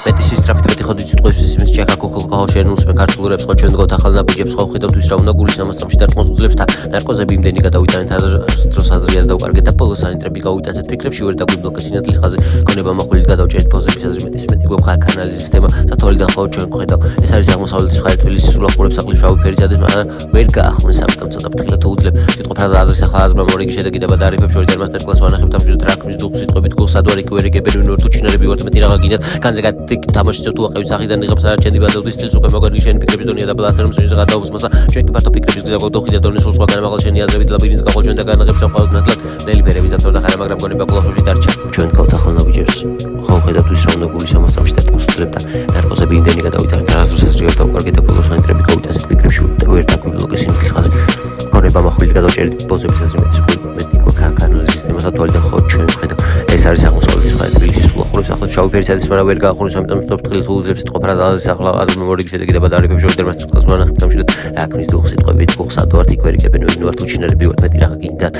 მეტი სისწრაფით მეტი ხოდი სიტყვის ისმის ჩაკაკო ხალხო შენულს მე ქართულებს ხო ჩვენ გოთ ახალ ნაბიჯებს ხო ხედავთ ვის რა უნდა გულის ამასამში დარწმუნ უძლებს და ნარკოზები იმდენი გადავიტანეთ აზრს აზრიას დავკარგეთ და პოლოს ანიტრები გავიტაცეთ ფიქრებში ვერ დაგვიბლოკეს სინათლის ხაზი გონება მახვილი გადავჭერთ პოზების აზრი მეტი გვაქვს ანალიზის სისტემა სათვალიდან ხო ჩვენ ხედავ ეს არის აღმოსავლეთის მხარე თბილისის სულახურებს აკლის შავი ფერისადეს მაგრამ ვერ გაახმეს ამიტომ ცოტა ფრთხილად თუ უძლებ სიტყვა ფრაზა აზრის ახლა აზრმა მორიგი შედეგება და არიფებს შორის და მასტერ კლასს ვანახებთ ამჟამად რაკმის დუხ სიტყვებით გულსადვარი კვერიგებენ ვინ ვარ თუ ჩინარები ვართ მეტი რაღა გინდათ განზე თამაშიც თუ აყევი სახიდან იღებს არაჩენდი ბაზოვის სტილს უკვე მოგონი შენი ფიქრების დონია და ბლასერում შენს გადაობს მასა ჩვენ კი ფართო ფიქრების გზა გოდოხი და დონის სულ სხვა განმაღალ შენი აზრებით ლაბირინთს გაყოლ ჩვენ და განაღებს ამყავს ნათლად ნელი ფერების დაცვა და ხარა მაგრამ გონება კლასში დარჩა ჩვენ გქონთ ახალ ნაბიჯებს ხო ხედავთ ვის რა უნდა გულის ამასამში და პოსტლებ და ნარკოზები იმდენი გადავიტანეთ აზრს აზრიას დავკარგეთ და პოლოს ანიტრები გავიტანეთ ფიქრებში და ვერ დაგვიბლოკეს სინათლის ხაზი გონება მახვილი გადავჭერთ პოზების აზრი მეტი გვაქვს ანალიზის სისტემა სათვალიდან ხო ჩვენ ხედავ ეს არის აღმოსავლეთის მხარე თბილისის სულახურებს ახლად შავი ფერისადეს მაგრამ ვერ გაახურეს ამიტომ ფრთხილად უძლებს სიტყვა ფრაზა აზრის ახლა აზრმა მორიგი შედეგება და არიფებს შორის და მასტერ კლასს ვანახებთ ამჟამად რაკმის დუხ სიტყვებით გულსადვარ თიკვერიგებენ ვინ ვარ თუ ჩინარები ვართ მეტი რაღა გინდათ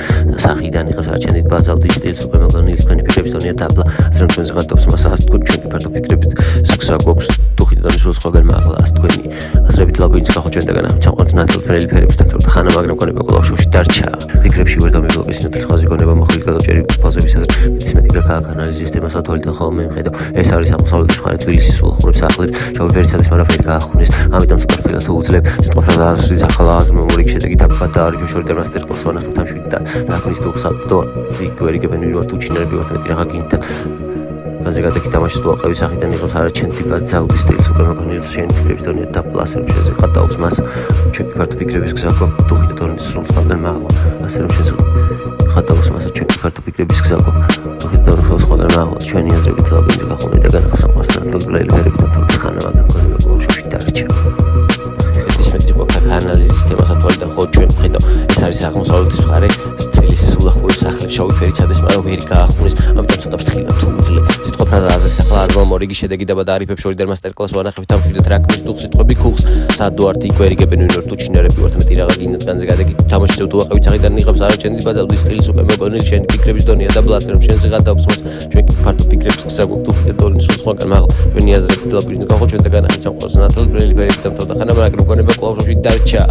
სახიდან იღებს არაჩენდით ბაზავდის სტილს უკვე მოგონილი თქვენი ფიქრების დონია დაბლა აზრმა ჩვენზე გადაობს მასა ასე თქვენ ჩვენი ფართო ფიქრებით სქსა გვაქვს დუხი და დანიშნულ სხვაგან მაღლა ასე თქვენი აზრებით ლაბირინთს გახო ჩვენ და განახეთ ჩამყართ ნათელ ფერელი ფერების დაქრა ხანა მაგრამ გონება კლავშოში დარჩა ფიქრებში ვერ დამიბლოკეს სინათლის ხაზი გონება მახვილი გადავჭერი პოზების აზრი მეტი გაქვს ანალიზის სისტემა სათვალიდან ხოლმე მხედავ ეს არის აღმოსავლეთის მხარე თბილისის სულახურებს ახლად შავი ფერისადეს მაგრამ ვერ გაახმეს ამიტომ სკორფილას უძლებ სიტყვა ფრაზა აზრის ახლა აზრმა მორიგი შედეგი და არიფებს შორის და მასტერ კლასს ვანახებთ ამშვიდ და რაკმის დუხ თიკვერიგებენ ვინ ვარ თუ ჩინარები ვართ მეტი რაღა გინდათ განზე გადაკი თამაშის თუ აყევი სახიდან იღებს არაჩენდი ბაზავდის სტილს უკვე მოგონილი შენი ფიქრების დონია და პლასერում შენზე გადაობს მას ჩვენ ფართო ფიქრების გზა გვაქვს დუხი და დონის სულ სხვაგან მაღლა ასე რომ შენზე გადაობს მას ჩვენ ფართო ფიქრების გზა გვაქვს დუხი და დონის სულ სხვაგან მაღლა ჩვენი აზრებით ლაბირინთი გახონე და განახს ამასთან თლილი ფერებით და ხანა მაგრამ გონება კლავშში დარჩა ეს მეტი გვაქვს ანალიზის სისტემა სათვალიდან ხო ჩვენ ხედავ ეს არის აღმოსავლეთის მხარე თბილისის სულახურებს ახლებს შავი ფერისადეს მაგრამ ვერ გაახმეს ამიტომ ცოტა ფრთხილად თუ უძლებ სიტყვა ფრაზა აზრის ახლა აზრმა მორიგი შედეგება და არიფებს შორის და მასტერ კლასს ვანახებთ ამშვიდად რაკმის დუხ სიტყვები ქუხს სადوارთ იკვერიგებენ ვინ ვარ თუ ჩინარები ვართ მეტი რაღა გინდათ განზე გადაკით თამაშიც თუ აყევი სახიდან იღებს არაჩენდი ბაზავდის სტილს უკვე მოგონილი შენი ფიქრების დონია და ბლასერում შენზე გადაობს მას ჩვენ ფართო ფიქრებს გზა გვაქვს თუ დონის სულ სხვაგან მაღლა ჩვენი აზრებით ლაბირინთს გახო ჩვენ და განახეთ სამყაროს ნათელ ბრელი ფერებით და ხანა მაგრამ გონება კლავშში დარჩა